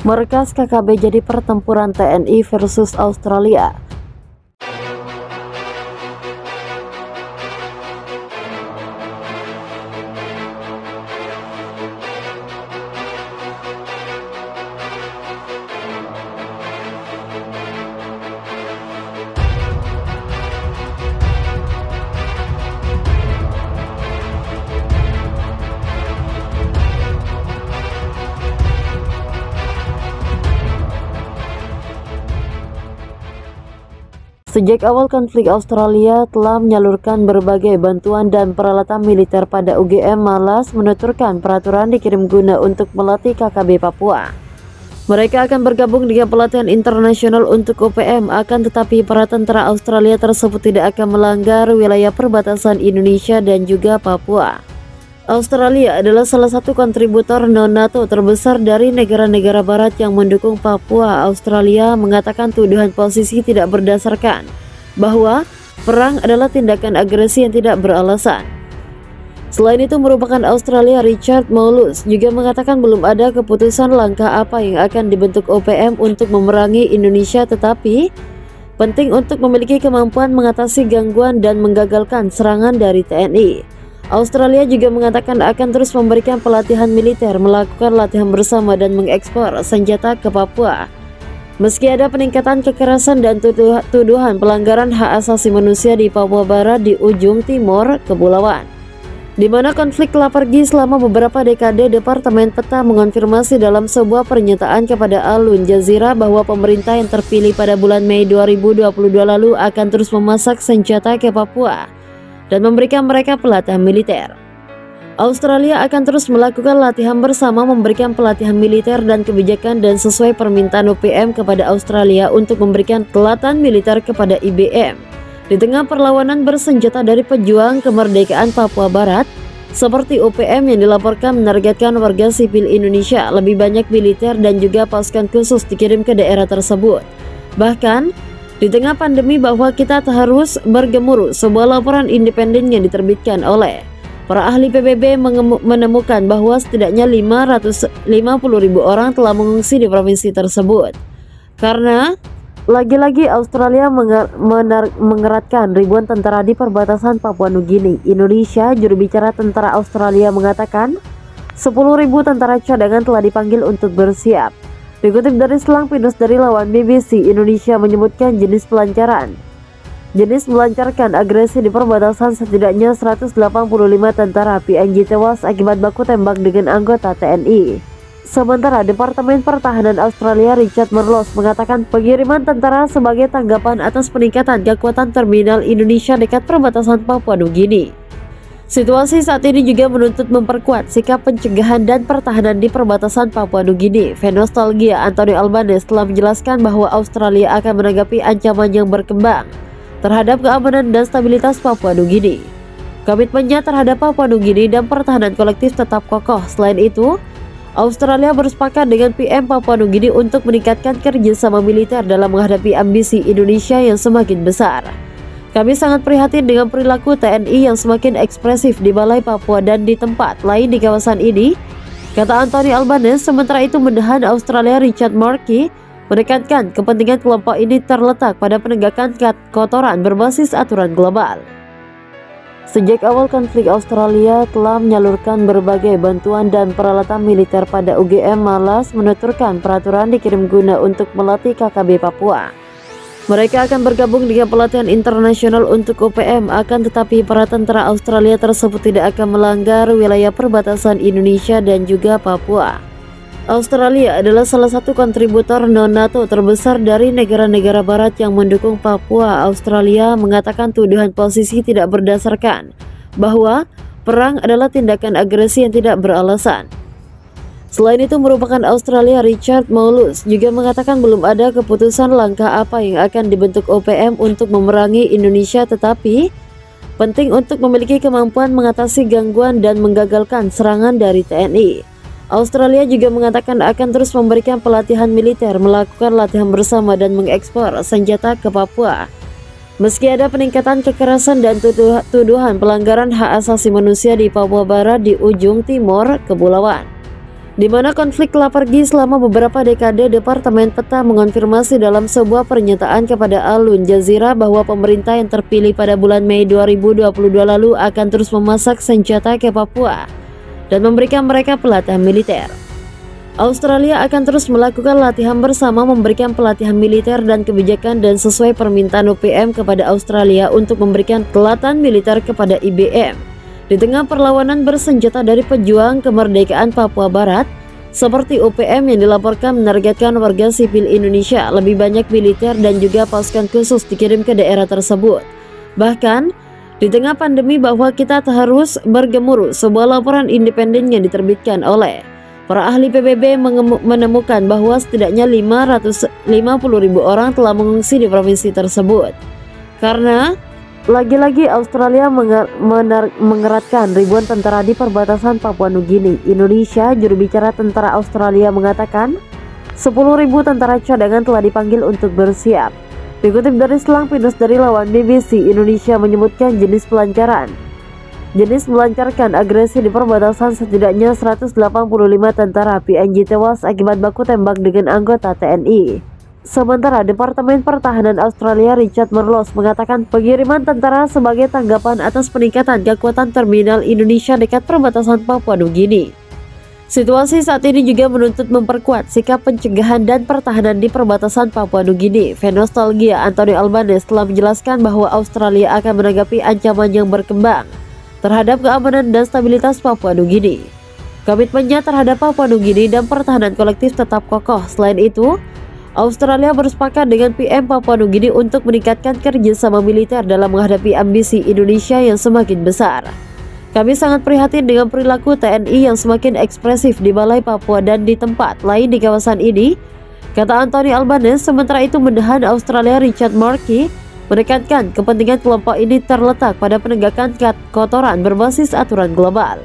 Markas KKB jadi pertempuran TNI versus Australia. Sejak awal konflik, Australia telah menyalurkan berbagai bantuan dan peralatan militer pada UGM, malas menuturkan peraturan dikirim guna untuk melatih KKB Papua. Mereka akan bergabung dengan pelatihan internasional untuk UPM, akan tetapi para tentara Australia tersebut tidak akan melanggar wilayah perbatasan Indonesia dan juga Papua. Australia adalah salah satu kontributor non-NATO terbesar dari negara-negara barat yang mendukung Papua. Australia mengatakan tuduhan posisi tidak berdasarkan, bahwa perang adalah tindakan agresi yang tidak beralasan. Selain itu, merupakan Australia, Richard Marles juga mengatakan belum ada keputusan langkah apa yang akan dibentuk OPM untuk memerangi Indonesia, tetapi penting untuk memiliki kemampuan mengatasi gangguan dan menggagalkan serangan dari TNI. Australia juga mengatakan akan terus memberikan pelatihan militer, melakukan latihan bersama dan mengekspor senjata ke Papua. Meski ada peningkatan kekerasan dan tuduhan pelanggaran hak asasi manusia di Papua Barat di ujung timur kepulauan, di mana konflik telah pergi selama beberapa dekade, Departemen Peta mengonfirmasi dalam sebuah pernyataan kepada Al Jazeera bahwa pemerintah yang terpilih pada bulan Mei 2022 lalu akan terus memasak senjata ke Papua dan memberikan mereka pelatihan militer. Australia akan terus melakukan latihan bersama, memberikan pelatihan militer dan kebijakan dan sesuai permintaan UPM kepada Australia untuk memberikan pelatihan militer kepada IBM. Di tengah perlawanan bersenjata dari pejuang kemerdekaan Papua Barat, seperti UPM yang dilaporkan menargetkan warga sipil Indonesia, lebih banyak militer dan juga pasukan khusus dikirim ke daerah tersebut. Bahkan, di tengah pandemi bahwa kita harus bergemuruh, sebuah laporan independen yang diterbitkan oleh para ahli PBB menemukan bahwa setidaknya 550.000 orang telah mengungsi di provinsi tersebut. Karena lagi-lagi Australia mengeratkan ribuan tentara di perbatasan Papua Nugini. Indonesia, juru bicara tentara Australia mengatakan 10.000 tentara cadangan telah dipanggil untuk bersiap. Dikutip dari selang pinus dari lawan BBC, Indonesia menyebutkan jenis melancarkan agresi di perbatasan, setidaknya 185 tentara PNJ tewas akibat baku tembak dengan anggota TNI. Sementara Departemen Pertahanan Australia, Richard Marles mengatakan pengiriman tentara sebagai tanggapan atas peningkatan kekuatan terminal Indonesia dekat perbatasan Papua Nugini. Situasi saat ini juga menuntut memperkuat sikap pencegahan dan pertahanan di perbatasan Papua Nugini. Venostalgia Anthony Albanese telah menjelaskan bahwa Australia akan menanggapi ancaman yang berkembang terhadap keamanan dan stabilitas Papua Nugini. Komitmennya terhadap Papua Nugini dan pertahanan kolektif tetap kokoh. Selain itu, Australia bersepakat dengan PM Papua Nugini untuk meningkatkan kerjasama militer dalam menghadapi ambisi Indonesia yang semakin besar. Kami sangat prihatin dengan perilaku TNI yang semakin ekspresif di Balai Papua dan di tempat lain di kawasan ini, kata Anthony Albanese. Sementara itu, Menhan Australia Richard Markey menekankan kepentingan kelompok ini terletak pada penegakan kekotoran berbasis aturan global. Sejak awal konflik, Australia telah menyalurkan berbagai bantuan dan peralatan militer pada UGM, malas menuturkan peraturan dikirim guna untuk melatih KKB Papua. Mereka akan bergabung dengan pelatihan internasional untuk UPM, akan tetapi para tentara Australia tersebut tidak akan melanggar wilayah perbatasan Indonesia dan juga Papua. Australia adalah salah satu kontributor non-NATO terbesar dari negara-negara barat yang mendukung Papua. Australia mengatakan tuduhan posisi tidak berdasarkan, bahwa perang adalah tindakan agresi yang tidak beralasan. Selain itu, merupakan Australia, Richard Marles juga mengatakan belum ada keputusan langkah apa yang akan dibentuk OPM untuk memerangi Indonesia, tetapi penting untuk memiliki kemampuan mengatasi gangguan dan menggagalkan serangan dari TNI. Australia juga mengatakan akan terus memberikan pelatihan militer, melakukan latihan bersama dan mengekspor senjata ke Papua. Meski ada peningkatan kekerasan dan tuduhan pelanggaran hak asasi manusia di Papua Barat di ujung timur kepulauan, Di mana konflik telah pergi selama beberapa dekade. Departemen Peta mengonfirmasi dalam sebuah pernyataan kepada Al Jazeera bahwa pemerintah yang terpilih pada bulan Mei 2022 lalu akan terus memasak senjata ke Papua dan memberikan mereka pelatihan militer. Australia akan terus melakukan latihan bersama, memberikan pelatihan militer dan kebijakan dan sesuai permintaan UPM kepada Australia untuk memberikan pelatihan militer kepada IBM. Di tengah perlawanan bersenjata dari pejuang kemerdekaan Papua Barat seperti UPM yang dilaporkan menargetkan warga sipil Indonesia, lebih banyak militer dan juga pasukan khusus dikirim ke daerah tersebut. Bahkan di tengah pandemi bahwa kita harus bergemuruh, sebuah laporan independen yang diterbitkan oleh para ahli PBB menemukan bahwa setidaknya 550.000 orang telah mengungsi di provinsi tersebut. Karena lagi-lagi Australia mengeratkan ribuan tentara di perbatasan Papua Nugini. Indonesia, juru bicara tentara Australia mengatakan 10.000 tentara cadangan telah dipanggil untuk bersiap. Dikutip dari selang pinus dari lawan BBC, Indonesia menyebutkan jenis melancarkan agresi di perbatasan, setidaknya 185 tentara PNJ tewas akibat baku tembak dengan anggota TNI. Sementara Departemen Pertahanan Australia Richard Marles mengatakan pengiriman tentara sebagai tanggapan atas peningkatan kekuatan terminal Indonesia dekat perbatasan Papua Nugini. Situasi saat ini juga menuntut memperkuat sikap pencegahan dan pertahanan di perbatasan Papua Nugini. Venostalgia Anthony Albanese telah menjelaskan bahwa Australia akan menanggapi ancaman yang berkembang terhadap keamanan dan stabilitas Papua Nugini. Komitmennya terhadap Papua Nugini dan pertahanan kolektif tetap kokoh. Selain itu, Australia bersepakat dengan PM Papua Nugini untuk meningkatkan kerjasama militer dalam menghadapi ambisi Indonesia yang semakin besar. Kami sangat prihatin dengan perilaku TNI yang semakin ekspresif di Balai Papua dan di tempat lain di kawasan ini, kata Anthony Albanese. Sementara itu, Menhan Australia Richard Markey menekankan kepentingan kelompok ini terletak pada penegakan kotoran berbasis aturan global.